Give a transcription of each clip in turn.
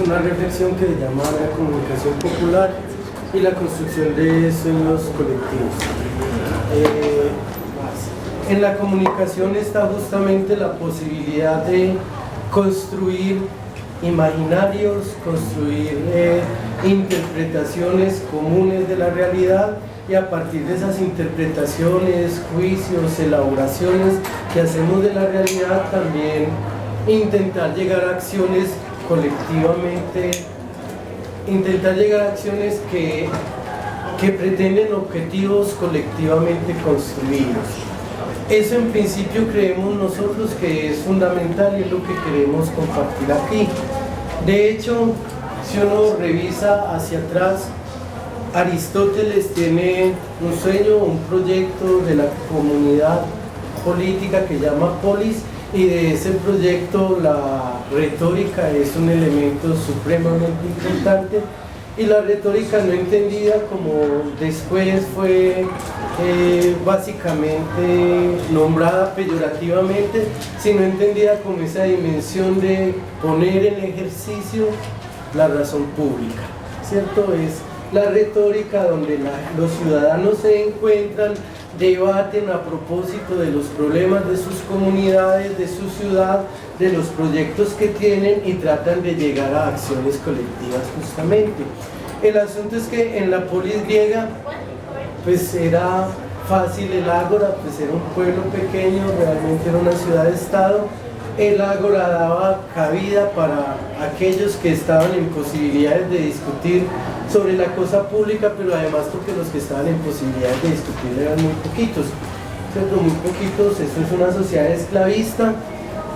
una reflexión que se llama la comunicación popular y la construcción de sueños colectivos. En la comunicación está justamente la posibilidad de construir imaginarios, construir interpretaciones comunes de la realidad, y a partir de esas interpretaciones, juicios, elaboraciones que hacemos de la realidad, también intentar llegar a acciones colectivamente, intentar llegar a acciones que pretenden objetivos colectivamente construidos. Eso en principio creemos nosotros que es fundamental y es lo que queremos compartir aquí. De hecho, si uno revisa hacia atrás, Aristóteles tiene un sueño, un proyecto de la comunidad política que llama polis, y de ese proyecto la retórica es un elemento supremamente importante, y la retórica no entendida como después fue básicamente nombrada peyorativamente, sino entendida como esa dimensión de poner en ejercicio la razón pública, ¿cierto? Es la retórica donde los ciudadanos se encuentran, debaten a propósito de los problemas de sus comunidades, de su ciudad, de los proyectos que tienen, y tratan de llegar a acciones colectivas justamente. El asunto es que en la polis griega pues era fácil el ágora, pues era un pueblo pequeño, realmente era una ciudad-estado. El ágora daba cabida para aquellos que estaban en posibilidades de discutir sobre la cosa pública, pero además porque los que estaban en posibilidades de discutir eran muy poquitos, ¿cierto? Muy poquitos. Esto es una sociedad esclavista.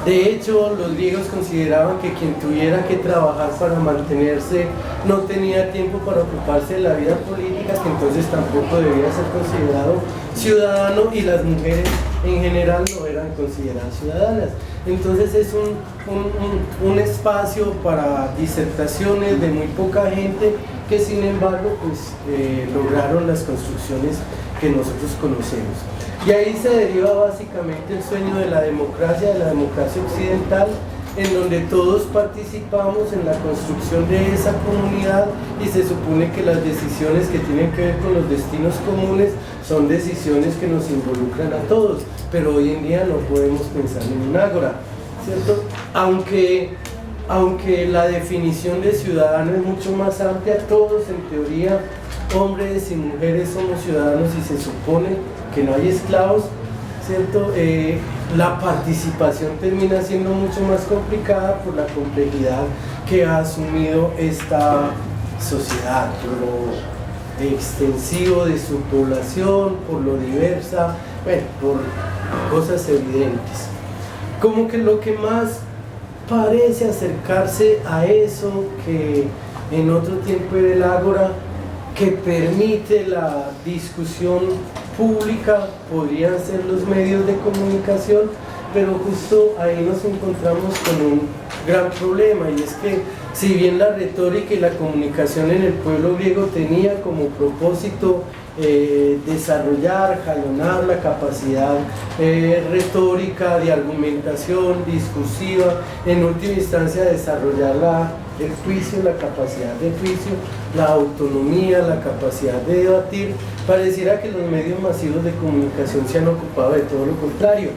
De hecho, los griegos consideraban que quien tuviera que trabajar para mantenerse no tenía tiempo para ocuparse de la vida política, que entonces tampoco debía ser considerado ciudadano, y las mujeres en general no eran consideradas ciudadanas. Entonces es un espacio para disertaciones de muy poca gente que, sin embargo, pues lograron las construcciones que nosotros conocemos. Y ahí se deriva básicamente el sueño de la democracia occidental, en donde todos participamos en la construcción de esa comunidad, y se supone que las decisiones que tienen que ver con los destinos comunes son decisiones que nos involucran a todos, pero hoy en día no podemos pensar en un ágora, ¿cierto? Aunque la definición de ciudadano es mucho más amplia, todos en teoría, hombres y mujeres, somos ciudadanos y se supone que no hay esclavos, ¿cierto? La participación termina siendo mucho más complicada por la complejidad que ha asumido esta sociedad, por lo extensivo de su población, por lo diversa, bueno, por cosas evidentes. Como que lo que más parece acercarse a eso que en otro tiempo era el ágora, que permite la discusión pública, podrían ser los medios de comunicación, pero justo ahí nos encontramos con un gran problema, y es que si bien la retórica y la comunicación en el pueblo griego tenía como propósito desarrollar, jalonar la capacidad retórica, de argumentación, discursiva, en última instancia desarrollar el juicio, la capacidad de juicio, la autonomía, la capacidad de debatir, pareciera que los medios masivos de comunicación se han ocupado de todo lo contrario.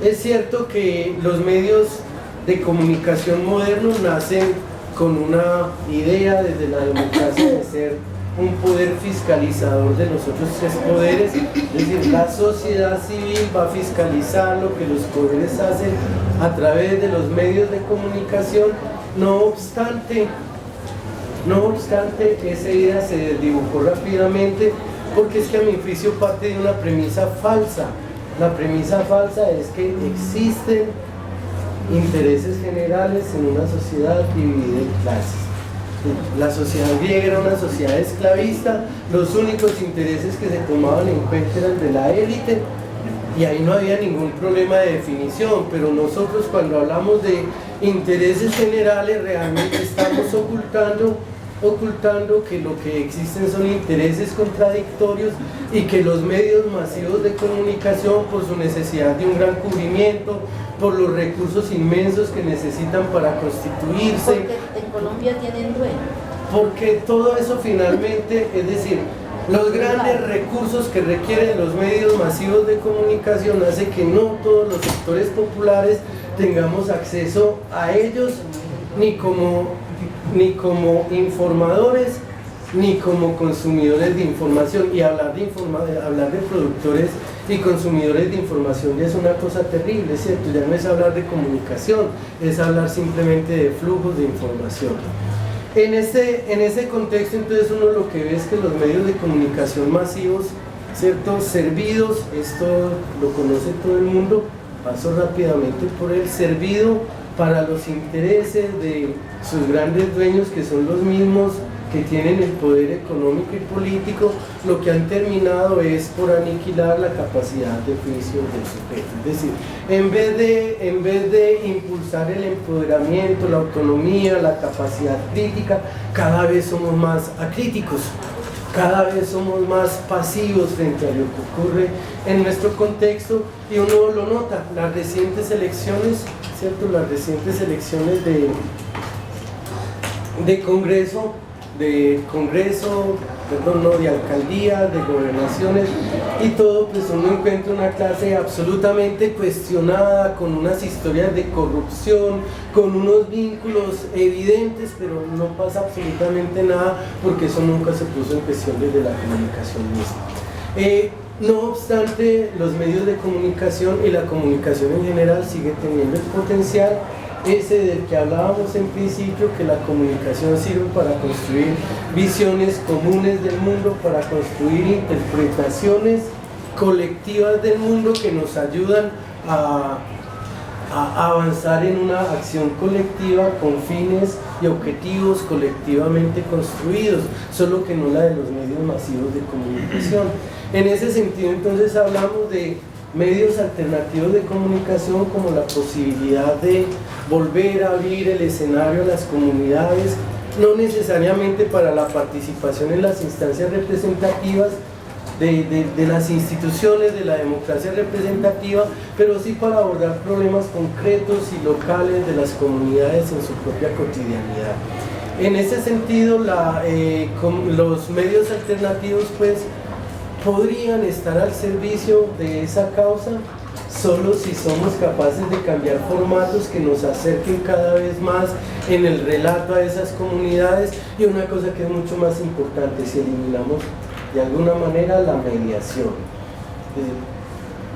Es cierto que los medios de comunicación modernos nacen con una idea desde la democracia de ser un poder fiscalizador de los otros tres poderes, es decir, la sociedad civil va a fiscalizar lo que los poderes hacen a través de los medios de comunicación. No obstante, esa idea se desdibujó rápidamente, porque es que a mi juicio parte de una premisa falsa. La premisa falsa es que existen intereses generales en una sociedad dividida en clases. La sociedad griega era una sociedad esclavista, los únicos intereses que se tomaban en cuenta eran de la élite, y ahí no había ningún problema de definición, pero nosotros cuando hablamos de intereses generales realmente estamos ocultando ocultando que lo que existen son intereses contradictorios y que los medios masivos de comunicación, por su necesidad de un gran cubrimiento, por los recursos inmensos que necesitan para constituirse. Porque en Colombia tienen dueño. Porque todo eso finalmente, es decir, los grandes recursos que requieren los medios masivos de comunicación hace que no todos los sectores populares tengamos acceso a ellos ni como informadores ni como consumidores de información. Y hablar de productores y consumidores de información ya es una cosa terrible, ¿cierto? Ya no es hablar de comunicación, es hablar simplemente de flujos de información. En ese contexto, entonces, uno lo que ve es que los medios de comunicación masivos, ¿cierto?, servidos, esto lo conoce todo el mundo, paso rápidamente por él, servido para los intereses de sus grandes dueños, que son los mismos que tienen el poder económico y político, lo que han terminado es por aniquilar la capacidad de juicio del sujeto. Es decir, en vez de impulsar el empoderamiento, la autonomía, la capacidad crítica, cada vez somos más acríticos, cada vez somos más pasivos frente a lo que ocurre en nuestro contexto, y uno lo nota. Las recientes elecciones, ¿cierto?, las recientes elecciones de alcaldía, de gobernaciones y todo, pues uno encuentra una clase absolutamente cuestionada, con unas historias de corrupción, con unos vínculos evidentes, pero no pasa absolutamente nada porque eso nunca se puso en cuestión desde la comunicación misma. No obstante, los medios de comunicación y la comunicación en general sigue teniendo el potencial ese del que hablábamos en principio, que la comunicación sirve para construir visiones comunes del mundo, para construir interpretaciones colectivas del mundo que nos ayudan a avanzar en una acción colectiva con fines y objetivos colectivamente construidos, solo que no la de los medios masivos de comunicación. En ese sentido, entonces, hablamos de medios alternativos de comunicación como la posibilidad de volver a abrir el escenario a las comunidades, no necesariamente para la participación en las instancias representativas de las instituciones de la democracia representativa, pero sí para abordar problemas concretos y locales de las comunidades en su propia cotidianidad. En ese sentido, los medios alternativos, pues, podrían estar al servicio de esa causa solo si somos capaces de cambiar formatos que nos acerquen cada vez más en el relato a esas comunidades, y una cosa que es mucho más importante, si eliminamos de alguna manera la mediación,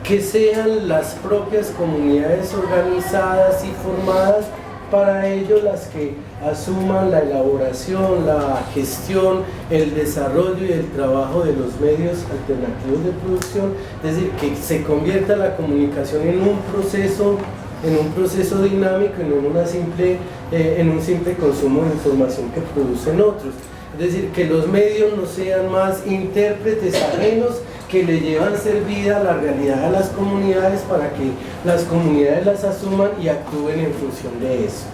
que sean las propias comunidades organizadas y formadas para ello las que asuman la elaboración, la gestión, el desarrollo y el trabajo de los medios alternativos de producción, es decir, que se convierta la comunicación en un proceso dinámico y no en un simple consumo de información que producen otros. Es decir, que los medios no sean más intérpretes ajenos que le llevan servida a la realidad de las comunidades para que las comunidades las asuman y actúen en función de eso.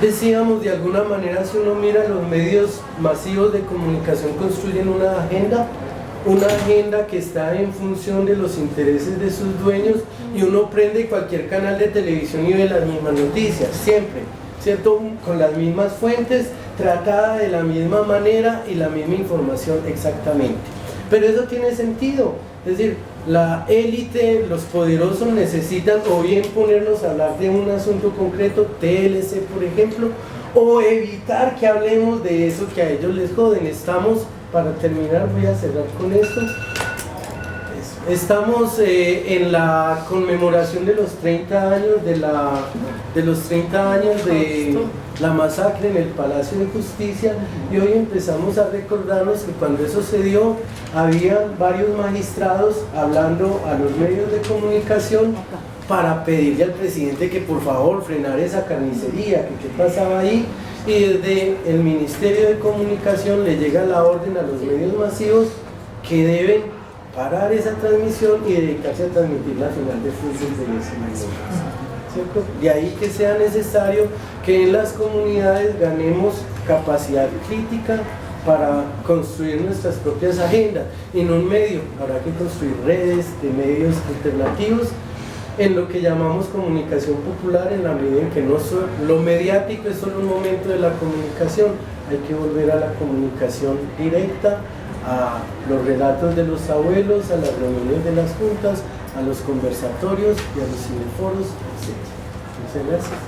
Decíamos, de alguna manera, si uno mira, los medios masivos de comunicación construyen una agenda que está en función de los intereses de sus dueños, y uno prende cualquier canal de televisión y ve las mismas noticias, siempre, ¿cierto?, con las mismas fuentes, tratada de la misma manera y la misma información exactamente. Pero eso tiene sentido, es decir, la élite, los poderosos necesitan o bien ponernos a hablar de un asunto concreto, TLC por ejemplo, o evitar que hablemos de eso que a ellos les joden. Estamos, para terminar, voy a cerrar con esto, estamos en la conmemoración de los 30 años de la masacre en el Palacio de Justicia, y hoy empezamos a recordarnos que cuando eso se dio, había varios magistrados hablando a los medios de comunicación para pedirle al presidente que por favor frenara esa carnicería, que qué pasaba ahí, y desde el Ministerio de Comunicación le llega la orden a los medios masivos que deben parar esa transmisión y dedicarse a transmitir la final de fútbol de ese momento, ¿cierto? De ahí que sea necesario que en las comunidades ganemos capacidad crítica para construir nuestras propias agendas. En un medio habrá que construir redes de medios alternativos en lo que llamamos comunicación popular, en la medida en que lo mediático es solo un momento de la comunicación. Hay que volver a la comunicación directa, a los relatos de los abuelos, a las reuniones de las juntas, a los conversatorios y a los cineforos, etc. Muchas gracias.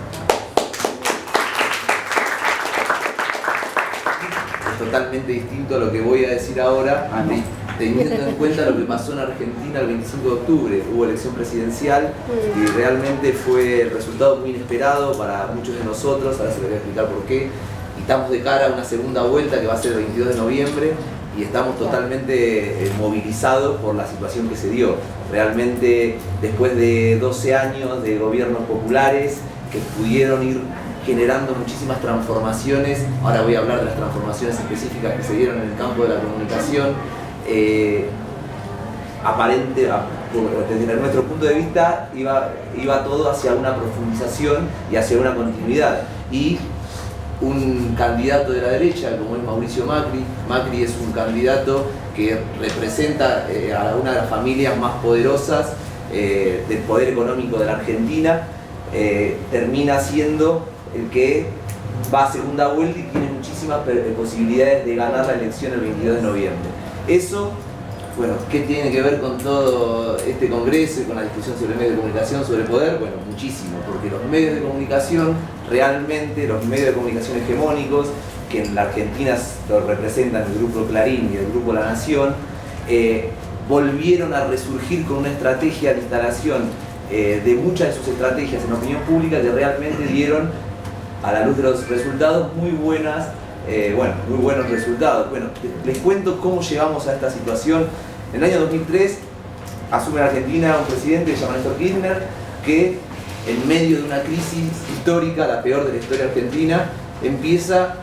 Es totalmente distinto a lo que voy a decir ahora, teniendo en cuenta lo que pasó en Argentina el 25 de octubre. Hubo elección presidencial y realmente fue el resultado muy inesperado para muchos de nosotros. Ahora se les voy a explicar por qué. Y estamos de cara a una segunda vuelta que va a ser el 22 de noviembre y estamos totalmente movilizados por la situación que se dio. Realmente, después de 12 años de gobiernos populares que pudieron ir generando muchísimas transformaciones, ahora voy a hablar de las transformaciones específicas que se dieron en el campo de la comunicación, desde nuestro punto de vista iba todo hacia una profundización y hacia una continuidad. Y un candidato de la derecha, como es Mauricio Macri. Macri es un candidato que representa a una de las familias más poderosas del poder económico de la Argentina. Termina siendo el que va a segunda vuelta y tiene muchísimas posibilidades de ganar la elección el 22 de noviembre. Eso, bueno, ¿qué tiene que ver con todo este congreso y con la discusión sobre medios de comunicación, sobre poder? Bueno, muchísimo, porque los medios de comunicación, realmente los medios de comunicación hegemónicos, que en la Argentina lo representan el Grupo Clarín y el Grupo La Nación, volvieron a resurgir con una estrategia de instalación de muchas de sus estrategias en la opinión pública que realmente dieron, a la luz de los resultados, muy buenos resultados. Bueno, les cuento cómo llegamos a esta situación. En el año 2003 asume en Argentina un presidente que se llama Néstor Kirchner, que en medio de una crisis histórica, la peor de la historia argentina, empieza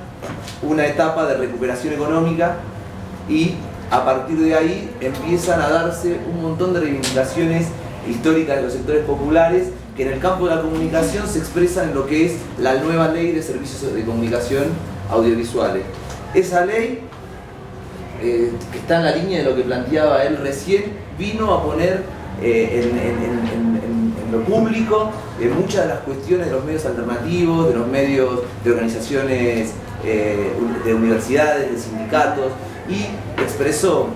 una etapa de recuperación económica y a partir de ahí empiezan a darse un montón de reivindicaciones históricas de los sectores populares que en el campo de la comunicación se expresan en lo que es la nueva ley de servicios de comunicación audiovisuales. Esa ley, que está en la línea de lo que planteaba él recién, vino a poner en lo público muchas de las cuestiones de los medios alternativos, de los medios de organizaciones de universidades, de sindicatos, y expresó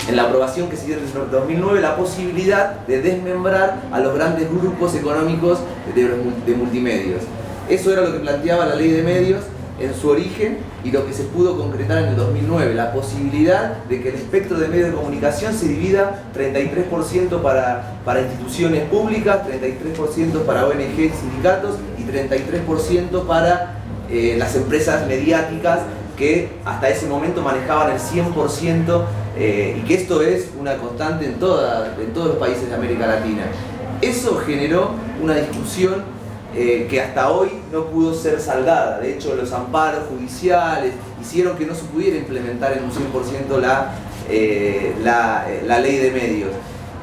en la aprobación que se dio en el 2009 la posibilidad de desmembrar a los grandes grupos económicos de multimedios. Eso era lo que planteaba la ley de medios en su origen y lo que se pudo concretar en el 2009, la posibilidad de que el espectro de medios de comunicación se divida 33% para instituciones públicas, 33% para ONG y sindicatos y 33% para las empresas mediáticas que hasta ese momento manejaban el 100%, y que esto es una constante en todos los países de América Latina. Eso generó una discusión que hasta hoy no pudo ser saldada. De hecho, los amparos judiciales hicieron que no se pudiera implementar en un 100% la ley de medios.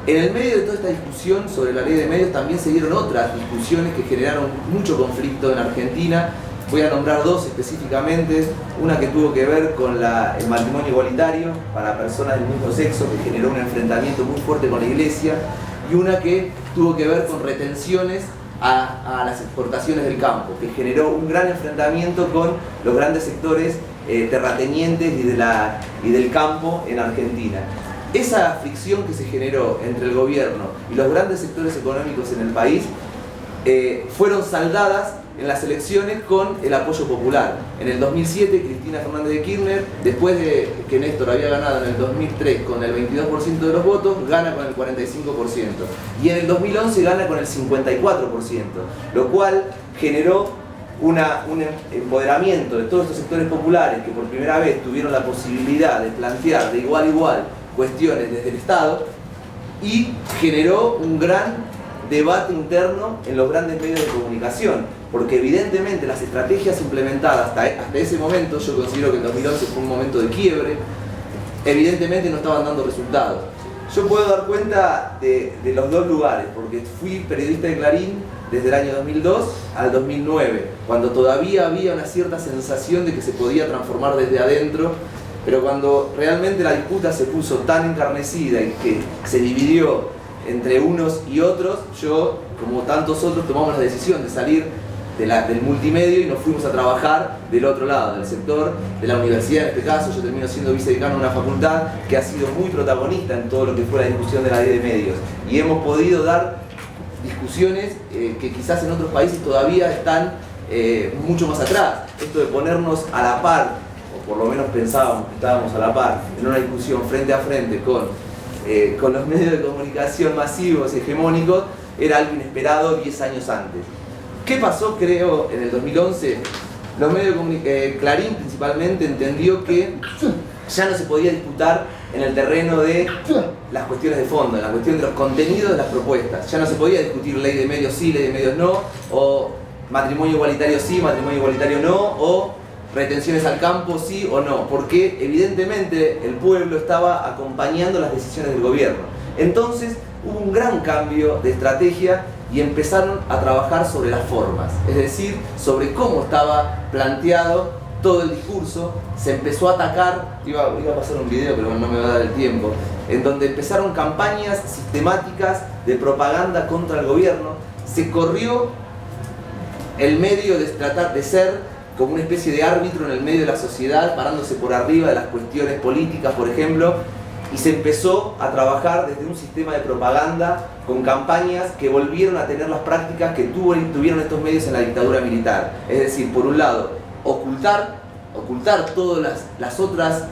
En el medio de toda esta discusión sobre la ley de medios también se dieron otras discusiones que generaron mucho conflicto en Argentina. Voy a nombrar dos específicamente, una que tuvo que ver con el matrimonio igualitario para personas del mismo sexo, que generó un enfrentamiento muy fuerte con la Iglesia, y una que tuvo que ver con retenciones a las exportaciones del campo, que generó un gran enfrentamiento con los grandes sectores terratenientes y del campo en Argentina. Esa fricción que se generó entre el gobierno y los grandes sectores económicos en el país fueron saldadas en las elecciones con el apoyo popular. En el 2007, Cristina Fernández de Kirchner, después de que Néstor había ganado en el 2003 con el 22% de los votos, gana con el 45%. Y en el 2011 gana con el 54%, lo cual generó un empoderamiento de todos estos sectores populares que por primera vez tuvieron la posibilidad de plantear de igual a igual cuestiones desde el Estado, y generó un gran debate interno en los grandes medios de comunicación, porque evidentemente las estrategias implementadas hasta ese momento, yo considero que el 2011 fue un momento de quiebre, evidentemente no estaban dando resultados. Yo puedo dar cuenta de los dos lugares, porque fui periodista de Clarín desde el año 2002 al 2009, cuando todavía había una cierta sensación de que se podía transformar desde adentro, pero cuando realmente la disputa se puso tan encarnecida y que se dividió entre unos y otros, yo, como tantos otros, tomamos la decisión de salir del multimedio y nos fuimos a trabajar del otro lado, del sector de la universidad. En este caso yo termino siendo vicedecano de una facultad que ha sido muy protagonista en todo lo que fue la discusión de la ley de medios, y hemos podido dar discusiones que quizás en otros países todavía están mucho más atrás. Esto de ponernos a la par, o por lo menos pensábamos que estábamos a la par, en una discusión frente a frente con los medios de comunicación masivos y hegemónicos, era algo inesperado 10 años antes. ¿Qué pasó, creo, en el 2011? Los medios de comunicación, Clarín principalmente, entendió que ya no se podía disputar en el terreno de las cuestiones de fondo, en la cuestión de los contenidos de las propuestas. Ya no se podía discutir ley de medios sí, ley de medios no, o matrimonio igualitario sí, matrimonio igualitario no, o retenciones al campo sí o no, porque evidentemente el pueblo estaba acompañando las decisiones del gobierno. Entonces hubo un gran cambio de estrategia y empezaron a trabajar sobre las formas, es decir, sobre cómo estaba planteado todo el discurso. Se empezó a atacar, iba a pasar un video pero no me va a dar el tiempo, en donde empezaron campañas sistemáticas de propaganda contra el gobierno. Se corrió el medio de tratar de ser como una especie de árbitro en el medio de la sociedad, parándose por arriba de las cuestiones políticas, por ejemplo, y se empezó a trabajar desde un sistema de propaganda con campañas que volvieron a tener las prácticas que tuvieron estos medios en la dictadura militar. Es decir, por un lado, ocultar todas las otras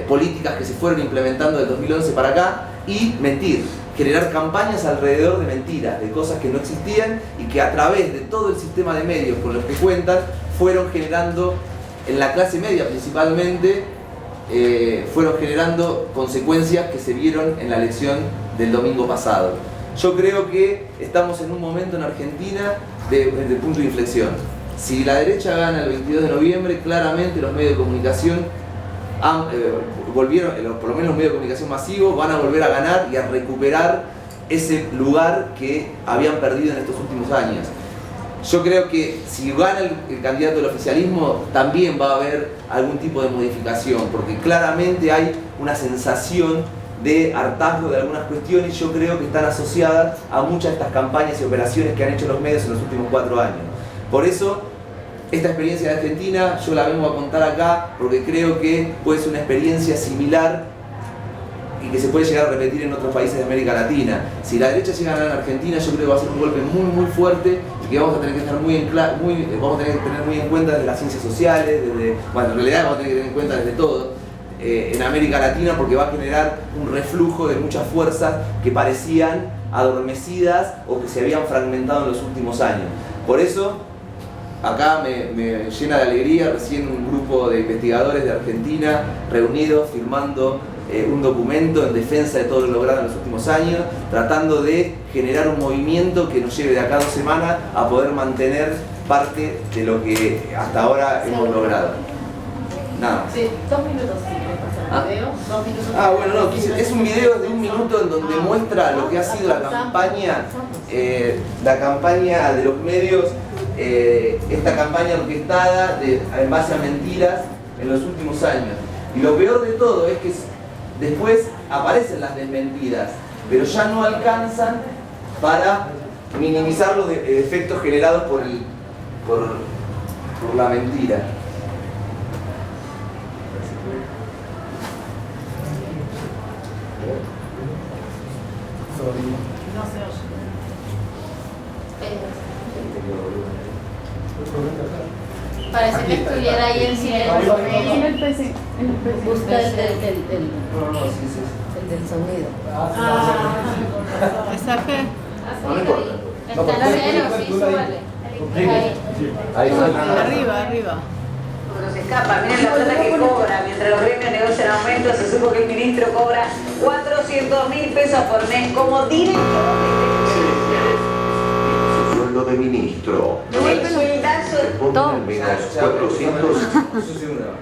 políticas que se fueron implementando del 2011 para acá, y mentir, generar campañas alrededor de mentiras, de cosas que no existían y que a través de todo el sistema de medios con los que cuentan, fueron generando, en la clase media principalmente, fueron generando consecuencias que se vieron en la elección del domingo pasado. Yo creo que estamos en un momento en Argentina de punto de inflexión. Si la derecha gana el 22 de noviembre, claramente los medios de comunicación volvieron, por lo menos los medios de comunicación masivos, van a volver a ganar y a recuperar ese lugar que habían perdido en estos últimos años. Yo creo que si gana el candidato del oficialismo, también va a haber algún tipo de modificación, porque claramente hay una sensación de hartazgo de algunas cuestiones, y yo creo que están asociadas a muchas de estas campañas y operaciones que han hecho los medios en los últimos 4 años. Por eso, esta experiencia de Argentina yo la vengo a contar acá, porque creo que puede ser una experiencia similar y que se puede llegar a repetir en otros países de América Latina. Si la derecha llega a ganar en Argentina, yo creo que va a ser un golpe muy fuerte, y que vamos a tener que estar vamos a tener que tener muy en cuenta desde las ciencias sociales, en realidad vamos a tener que tener en cuenta desde todo en América Latina, porque va a generar un reflujo de muchas fuerzas que parecían adormecidas o que se habían fragmentado en los últimos años. Por eso, acá me llena de alegría, recién un grupo de investigadores de Argentina reunidos firmando un documento en defensa de todo lo logrado en los últimos años, tratando de generar un movimiento que nos lleve de acá a 2 semanas a poder mantener parte de lo que hasta ahora hemos logrado. Nada más. Sí, 2 minutos. ¿Ah? Video, 2 minutos. Bueno, no, es un video de 1 minuto en donde muestra lo que ha sido la campaña de los medios, esta campaña orquestada en base a mentiras en los últimos años. Y lo peor de todo es que después aparecen las desmentiras, pero ya no alcanzan para minimizar los efectos generados por la mentira. No se oye. Parece que estuviera ahí en silencio. En el PC. Busca el del sonido. ¿Esa qué? No importa. Está en cero, sí, súbale. Ahí está. Arriba. No se escapa, miren la plata que cobra. Mientras los gremios negocian aumentos, se supo que el ministro cobra 400.000 pesos por mes como director Su sueldo de ministro. de el sueldazo. Responden al menos 400.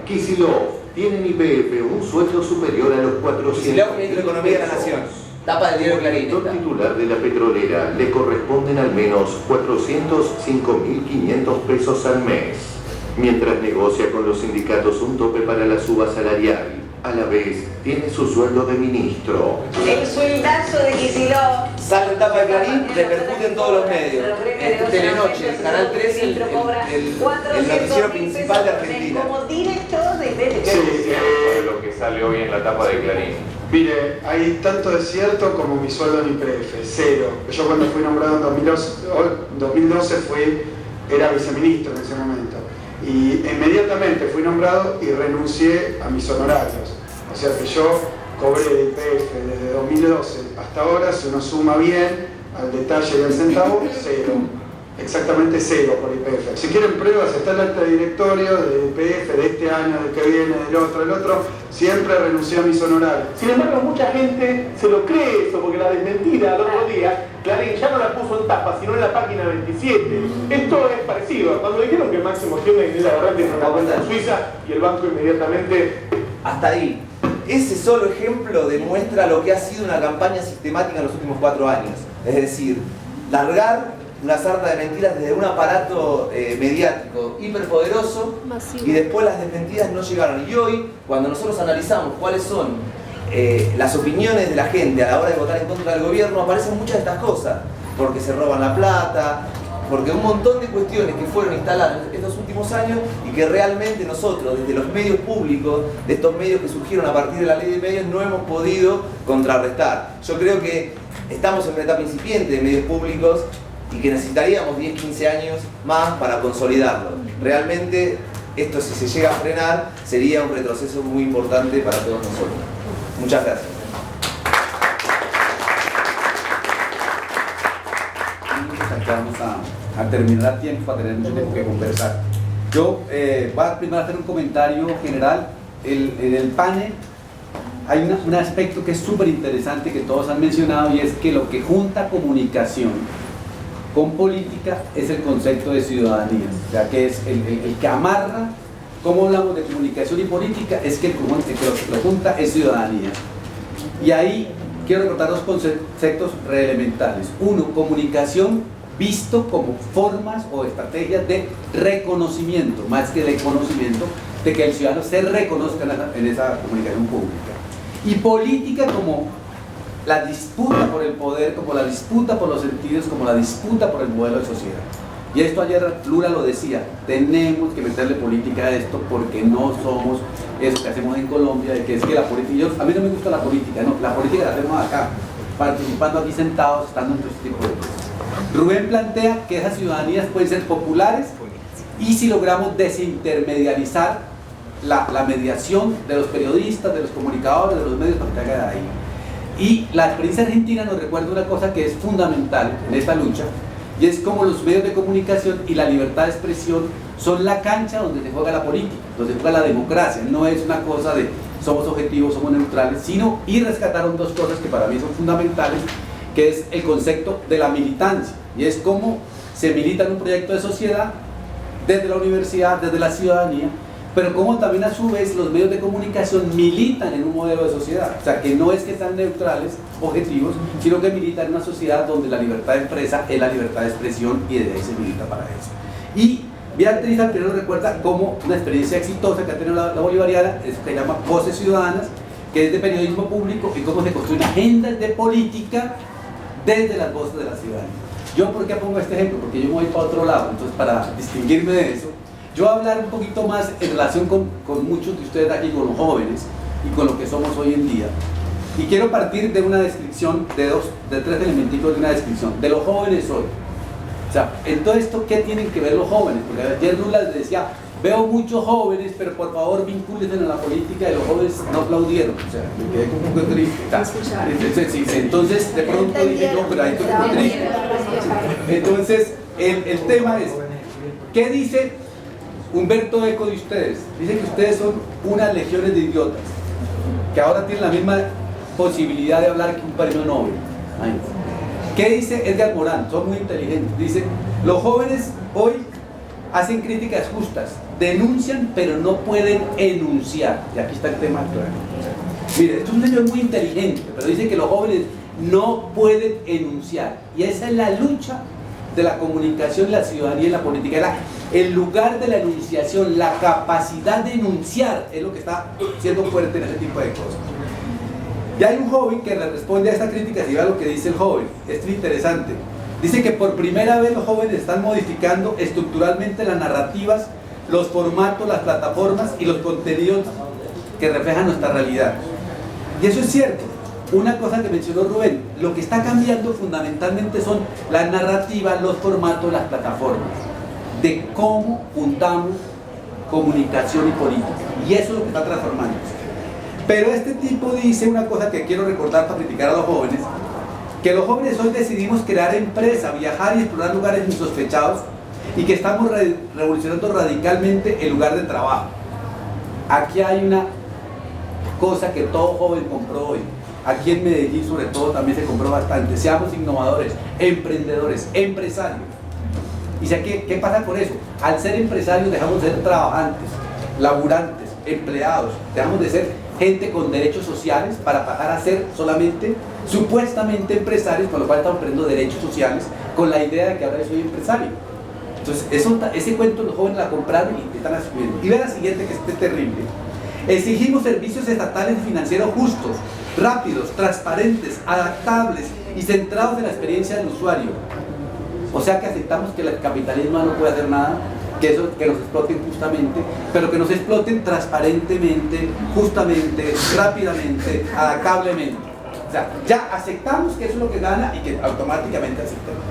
Kicillof tiene en IPF un sueldo superior a los 400. Kicillof, ministro de Economía de la Nación. Tapa del diario Al Clarín. director titular de la petrolera le corresponden al menos 405.500 pesos al mes, mientras negocia con los sindicatos un tope para la suba salarial. A la vez, tiene su sueldo de ministro. El sueldazo de Kicillof. Sale en tapa de Clarín, repercute en todos los medios. Telenoche, Canal 13, el noticiero principal de Argentina. Como director de IPF. Sí, lo que sale hoy en la tapa de Clarín. Mire, hay tanto de cierto como mi sueldo en IPF, cero. Yo cuando fui nombrado en 2012 era viceministro en ese momento. Y inmediatamente fui nombrado y renuncié a mis honorarios. O sea que yo cobré de IPF desde 2012 hasta ahora, si uno suma bien al detalle y al centavo, cero. Exactamente cero por IPF. Si quieren pruebas, está el acta de directorio de IPF de este año, del que viene, del otro, el otro. Siempre renuncié a mis honorarios. Sin embargo, mucha gente se lo cree eso, porque la desmentida el otro día, Clarín ya no la puso en tapa, sino en la página 27. Esto es parecido a cuando dijeron que Máximo Kirchner y la verdad tiene una cuenta en Suiza y el banco inmediatamente... Hasta ahí. Ese solo ejemplo demuestra lo que ha sido una campaña sistemática en los últimos 4 años. Es decir, largar una sarta de mentiras desde un aparato mediático hiperpoderoso y después las desmentidas no llegaron. Y hoy, cuando nosotros analizamos cuáles son las opiniones de la gente a la hora de votar en contra del gobierno, aparecen muchas de estas cosas. Porque se roban la plata, porque un montón de cuestiones que fueron instaladas estos últimos años y que realmente nosotros, desde los medios públicos, de estos medios que surgieron a partir de la ley de medios, no hemos podido contrarrestar. Yo creo que estamos en una etapa incipiente de medios públicos y que necesitaríamos 10, 15 años más para consolidarlo. Realmente, esto si se llega a frenar, sería un retroceso muy importante para todos nosotros. Muchas gracias. Vamos a terminar a tiempo, para tener mucho tiempo que conversar. Yo voy a primero hacer un comentario general. En el panel hay un aspecto que es súper interesante que todos han mencionado, y es que lo que junta comunicación con política es el concepto de ciudadanía, o sea, que es el que amarra. Cómo hablamos de comunicación y política, es que lo que junta es ciudadanía. Y ahí quiero recordar 2 conceptos elementales. Uno, comunicación visto como formas o estrategias de reconocimiento, más que de conocimiento, de que el ciudadano se reconozca en esa comunicación pública. Y política como la disputa por el poder, como la disputa por los sentidos, como la disputa por el modelo de sociedad. Y esto ayer Lula lo decía, tenemos que meterle política a esto porque no somos eso que hacemos en Colombia, de que es que la política, a mí no me gusta la política, no, la política la hacemos acá, participando aquí sentados, estando en este tipo de cosas. Rubén plantea que esas ciudadanías pueden ser populares y si logramos desintermediarizar la mediación de los periodistas, de los comunicadores, de los medios para que haga de ahí. Y la experiencia argentina nos recuerda una cosa que es fundamental en esta lucha, y es como los medios de comunicación y la libertad de expresión son la cancha donde se juega la política, donde se juega la democracia. No es una cosa de somos objetivos, somos neutrales, sino, y rescataron 2 cosas que para mí son fundamentales, que es el concepto de la militancia, y es cómo se milita en un proyecto de sociedad desde la universidad, desde la ciudadanía, pero cómo también a su vez los medios de comunicación militan en un modelo de sociedad. O sea, que no es que sean neutrales, objetivos, sino que militan en una sociedad donde la libertad de empresa es la libertad de expresión, y desde ahí se milita para eso. Y Beatriz Alpino recuerda como una experiencia exitosa que ha tenido la bolivariana, es que se llama Voces Ciudadanas, que es de periodismo público, y cómo se construyen agendas de política desde las voces de la ciudadanía. Yo, ¿por qué pongo este ejemplo? Porque yo me voy para otro lado, entonces para distinguirme de eso, yo voy a hablar un poquito más en relación con muchos de ustedes aquí, con los jóvenes y con lo que somos hoy en día. Y quiero partir de una descripción, de 3 elementos de una descripción, de los jóvenes hoy. O sea, en todo esto, ¿qué tienen que ver los jóvenes? Porque ayer Lula les decía, veo muchos jóvenes, pero por favor vincúlense a la política, y los jóvenes no aplaudieron. O sea, me quedé un poco triste. Entonces, de pronto dije, no, pero ahí estoy muy triste. Entonces, el tema es, ¿qué dice Humberto Eco de ustedes? Dice que ustedes son unas legiones de idiotas, que ahora tienen la misma posibilidad de hablar que un premio Nobel. ¿Qué dice Edgar Morán? Son muy inteligentes. Dice, los jóvenes hoy hacen críticas justas, denuncian pero no pueden enunciar. Y aquí está el tema claro. Mire, esto es un señor muy inteligente, pero dice que los jóvenes no pueden enunciar. Y esa es la lucha de la comunicación, la ciudadanía y la política. El lugar de la enunciación, la capacidad de enunciar es lo que está siendo fuerte en ese tipo de cosas. Y hay un joven que le responde a esta crítica, si vea lo que dice el joven. Esto es interesante. Dice que por primera vez los jóvenes están modificando estructuralmente las narrativas, los formatos, las plataformas y los contenidos que reflejan nuestra realidad. Y eso es cierto. Una cosa que mencionó Rubén, lo que está cambiando fundamentalmente son las narrativas, los formatos, las plataformas, de cómo juntamos comunicación y política. Y eso es lo que está transformándose. Pero este tipo dice una cosa que quiero recordar para criticar a los jóvenes, que los jóvenes hoy decidimos crear empresa, viajar y explorar lugares insospechados y que estamos revolucionando radicalmente el lugar de trabajo. Aquí hay una cosa que todo joven compró hoy. Aquí en Medellín sobre todo también se compró bastante. Seamos innovadores, emprendedores, empresarios. ¿Y sé qué pasa con eso? Al ser empresarios dejamos de ser trabajantes, laburantes, empleados, dejamos de ser gente con derechos sociales para pasar a ser solamente, supuestamente empresarios, con lo cual estamos perdiendo derechos sociales con la idea de que ahora soy empresario. Entonces, ese cuento los jóvenes la compraron y están asumiendo. Y vean la siguiente, que es terrible. Exigimos servicios estatales y financieros justos, rápidos, transparentes, adaptables y centrados en la experiencia del usuario. O sea que aceptamos que el capitalismo no puede hacer nada, que nos exploten justamente, pero que nos exploten transparentemente, justamente, rápidamente, adaptablemente. O sea, ya aceptamos que eso es lo que gana y que automáticamente aceptamos.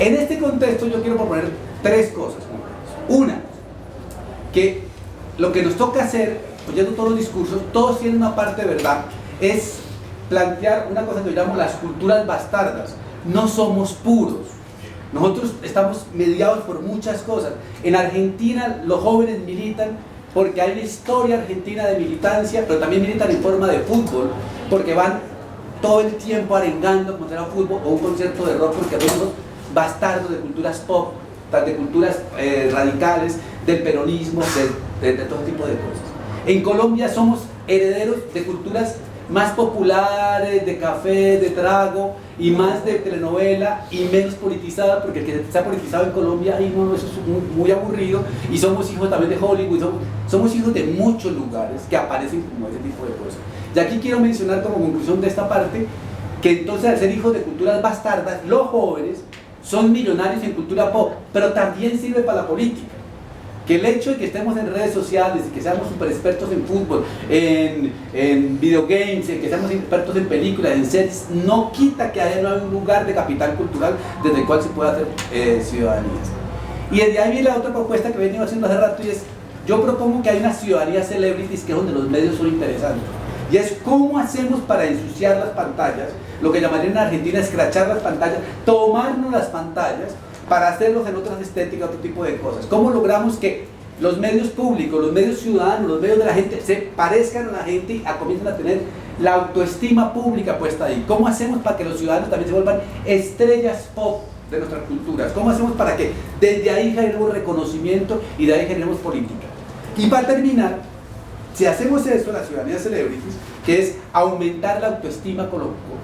En este contexto yo quiero proponer tres cosas. Una, que lo que nos toca hacer, oyendo todos los discursos, todos tienen una parte de verdad, es plantear una cosa que yo llamo las culturas bastardas. No somos puros. Nosotros estamos mediados por muchas cosas. En Argentina los jóvenes militan porque hay una historia argentina de militancia, pero también militan en forma de fútbol, porque van todo el tiempo arengando como será fútbol o un concierto de rock, porque somos bastardos de culturas pop, de culturas radicales, del peronismo, de todo tipo de cosas. En Colombia somos herederos de culturas más populares, de café, de trago, y más de telenovela y menos politizada, porque el que está politizado en Colombia, ahí no, eso es muy aburrido, y somos hijos también de Hollywood, somos hijos de muchos lugares que aparecen como ese tipo de cosas. Y aquí quiero mencionar como conclusión de esta parte, que entonces al ser hijos de culturas bastardas, los jóvenes son millonarios en cultura pop, pero también sirve para la política. Que el hecho de que estemos en redes sociales y que seamos super expertos en fútbol, en videogames, que seamos expertos en películas, en series, no quita que haya un lugar de capital cultural desde el cual se pueda hacer ciudadanías. Y desde ahí viene la otra propuesta que venimos haciendo hace rato, y es, yo propongo que hay una ciudadanía celebrities, que es donde los medios son interesantes. Y es cómo hacemos para ensuciar las pantallas, lo que llamarían en Argentina escrachar las pantallas, tomarnos las pantallas, para hacerlos en otras estéticas, otro tipo de cosas. ¿Cómo logramos que los medios públicos, los medios ciudadanos, los medios de la gente se parezcan a la gente y comiencen a tener la autoestima pública puesta ahí? ¿Cómo hacemos para que los ciudadanos también se vuelvan estrellas pop de nuestras culturas? ¿Cómo hacemos para que desde ahí generemos reconocimiento y de ahí generemos política? Y para terminar, si hacemos eso, la ciudadanía celebrities, que es aumentar la autoestima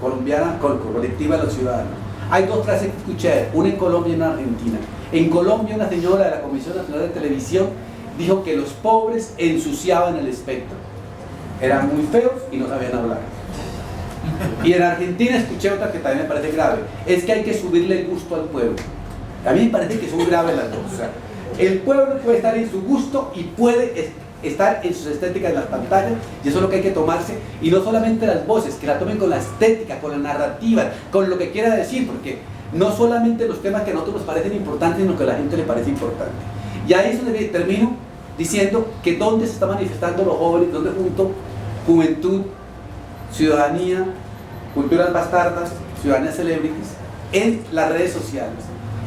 colombiana, colectiva de los ciudadanos. Hay dos frases que escuché, una en Colombia y una en Argentina. En Colombia una señora de la Comisión Nacional de Televisión dijo que los pobres ensuciaban el espectro. Eran muy feos y no sabían hablar. Y en Argentina escuché otra que también me parece grave, es que hay que subirle el gusto al pueblo. A mí me parece que son graves las dos. O sea, el pueblo puede estar en su gusto y puede estar en sus estéticas en las pantallas, y eso es lo que hay que tomarse, y no solamente las voces, que la tomen con la estética, con la narrativa, con lo que quiera decir, porque no solamente los temas que a nosotros nos parecen importantes, sino que a la gente le parece importante. Y ahí es donde termino diciendo que dónde se está manifestando los jóvenes, dónde junto juventud, ciudadanía, culturas bastardas, ciudadanía celebrities, en las redes sociales.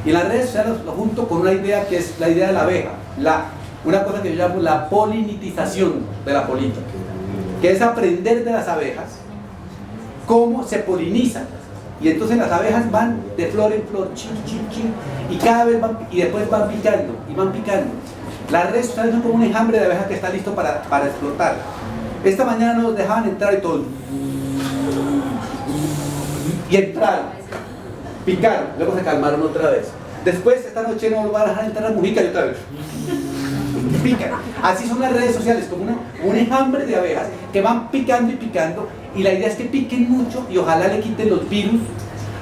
Y en las redes sociales lo junto con una idea que es la idea de la abeja, una cosa que yo llamo la polinitización de la política, que es aprender de las abejas cómo se polinizan. Y entonces las abejas van de flor en flor, chin, chin, chin, y cada vez van, y después van picando, y van picando. Las redes sociales son como un enjambre de abejas que está listo para explotar. Esta mañana nos dejaban entrar y todo, Y entraron, picaron, luego se calmaron otra vez. Después, esta noche no lo van a dejar entrar a Mujica y otra vez. Pican. Así son las redes sociales, como un enjambre de abejas que van picando y picando, y la idea es que piquen mucho y ojalá le quiten los virus,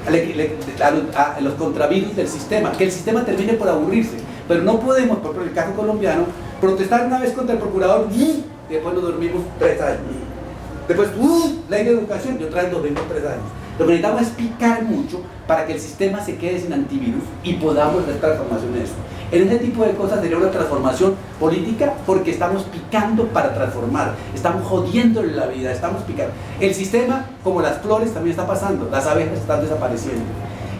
a los contravirus del sistema, que el sistema termine por aburrirse. Pero no podemos, por ejemplo, en el caso colombiano, protestar una vez contra el procurador y después nos dormimos 3 años. Después, ley de educación y otra vez nos dormimos 3 años. Lo que necesitamos es picar mucho para que el sistema se quede sin antivirus y podamos hacer transformación en eso. En ese tipo de cosas sería una transformación política porque estamos picando para transformar, estamos jodiéndole la vida, estamos picando. El sistema, como las flores, también está pasando, las abejas están desapareciendo.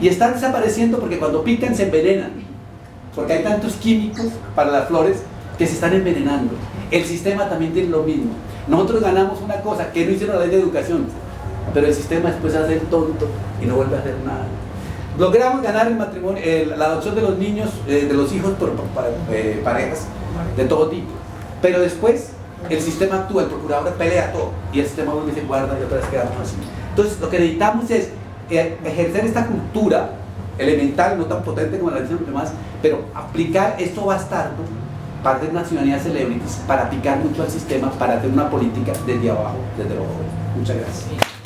Y están desapareciendo porque cuando pican se envenenan, porque hay tantos químicos para las flores que se están envenenando. El sistema también tiene lo mismo. Nosotros ganamos una cosa que no hicieron la ley de educación, pero el sistema después se hace el tonto y no vuelve a hacer nada. Logramos ganar el matrimonio, la adopción de los niños, de los hijos por parejas de todo tipo, pero después el sistema actúa, el procurador pelea todo y el sistema vuelve y se guarda y otra vez quedamos así. Entonces lo que necesitamos es ejercer esta cultura elemental, no tan potente como la dicen los demás, pero aplicar esto bastardo para hacer una ciudadanía celebrities, para picar mucho al sistema, para hacer una política desde abajo, desde los jóvenes. Muchas gracias.